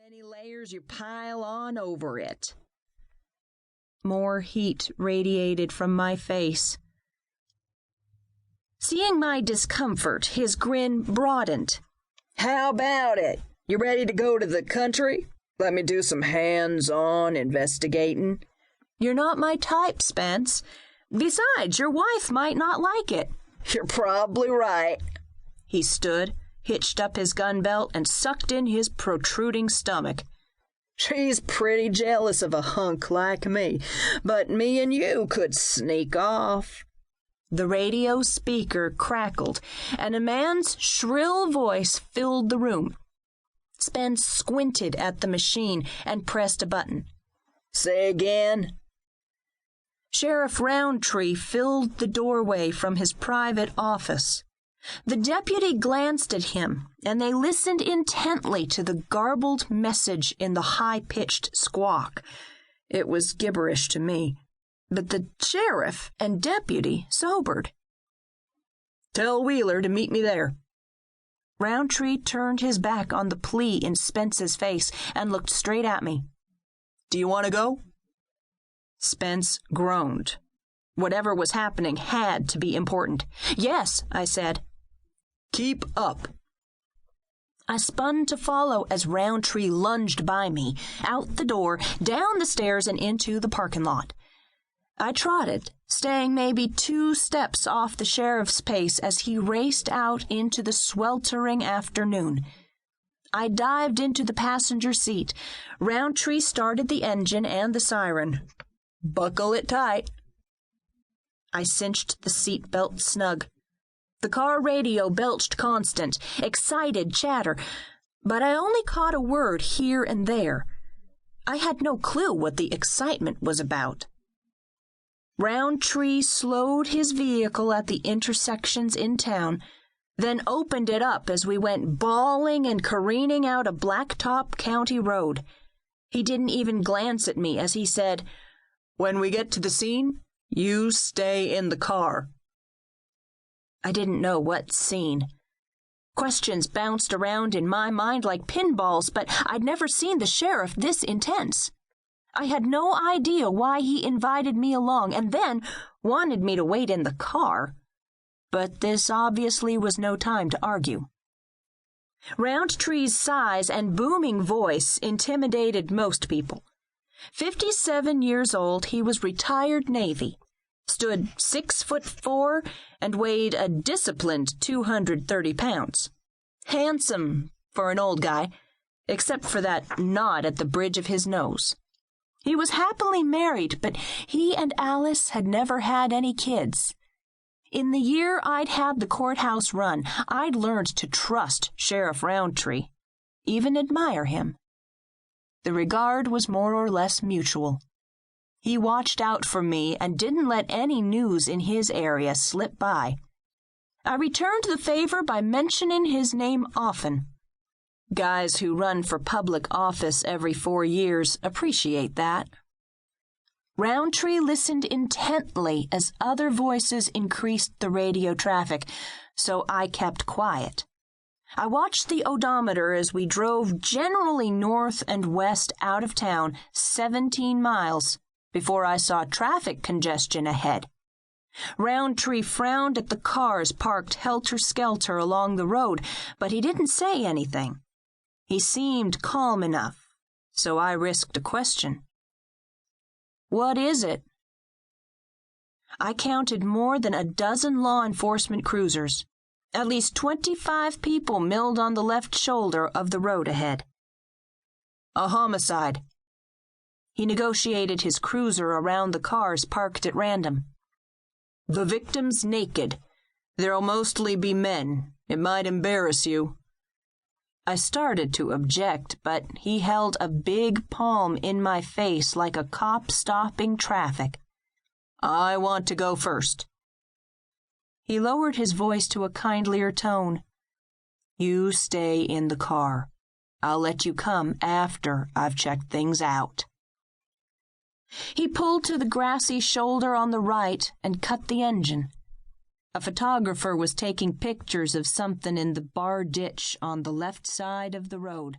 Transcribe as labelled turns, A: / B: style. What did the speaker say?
A: many layers you pile on over it. More heat radiated from my face. Seeing my discomfort, his grin broadened.
B: How about it? You ready to go to the country? Let me do some hands-on investigating.
A: You're not my type, Spence. Besides, your wife might not like it.
B: You're probably right.
A: He stood, hitched up his gun belt, and sucked in his protruding stomach.
B: She's pretty jealous of a hunk like me, but me and you could sneak off.
A: The radio speaker crackled, and a man's shrill voice filled the room. Spence squinted at the machine and pressed a button.
B: Say again.
A: Sheriff Roundtree filled the doorway from his private office. The deputy glanced at him, and they listened intently to the garbled message in the high-pitched squawk. It was gibberish to me, but the sheriff and deputy sobered.
B: Tell Wheeler to meet me there.
A: Roundtree turned his back on the plea in Spence's face and looked straight at me.
B: Do you want to go?
A: Spence groaned. Whatever was happening had to be important. Yes, I said.
B: Keep up.
A: I spun to follow as Roundtree lunged by me, out the door, down the stairs, and into the parking lot. I trotted, staying maybe 2 steps off the sheriff's pace as he raced out into the sweltering afternoon. I dived into the passenger seat. Roundtree started the engine and the siren.
B: Buckle it tight.
A: I cinched the seat belt snug. The car radio belched constant, excited chatter, but I only caught a word here and there. I had no clue what the excitement was about. Roundtree slowed his vehicle at the intersections in town, then opened it up as we went bawling and careening out a blacktop county road. He didn't even glance at me as he said,
B: "When we get to the scene, you stay in the car."
A: I didn't know what scene. Questions bounced around in my mind like pinballs, but I'd never seen the sheriff this intense. I had no idea why he invited me along and then wanted me to wait in the car. But this obviously was no time to argue. Roundtree's size and booming voice intimidated most people. 57 years old, he was retired Navy, stood 6'4" and weighed a disciplined 230 pounds. Handsome for an old guy, except for that knot at the bridge of his nose. He was happily married, but he and Alice had never had any kids. In the year I'd had the courthouse run, I'd learned to trust Sheriff Roundtree, even admire him. The regard was more or less mutual. He watched out for me and didn't let any news in his area slip by. I returned the favor by mentioning his name often. Guys who run for public office every 4 years appreciate that. Roundtree listened intently as other voices increased the radio traffic, so I kept quiet. I watched the odometer as we drove generally north and west out of town 17 miles before I saw traffic congestion ahead. Roundtree frowned at the cars parked helter-skelter along the road, but he didn't say anything. He seemed calm enough, so I risked a question. "What is it?" I counted more than a dozen law enforcement cruisers. At least 25 people milled on the left shoulder of the road ahead. "A homicide." He negotiated his cruiser around the cars parked at random. "The victim's naked. There'll mostly be men. It might embarrass you." I started to object, but he held a big palm in my face like a cop stopping traffic. "I want to go first." He lowered his voice to a kindlier tone. "You stay in the car. I'll let you come after I've checked things out." He pulled to the grassy shoulder on the right and cut the engine. A photographer was taking pictures of something in the bar ditch on the left side of the road.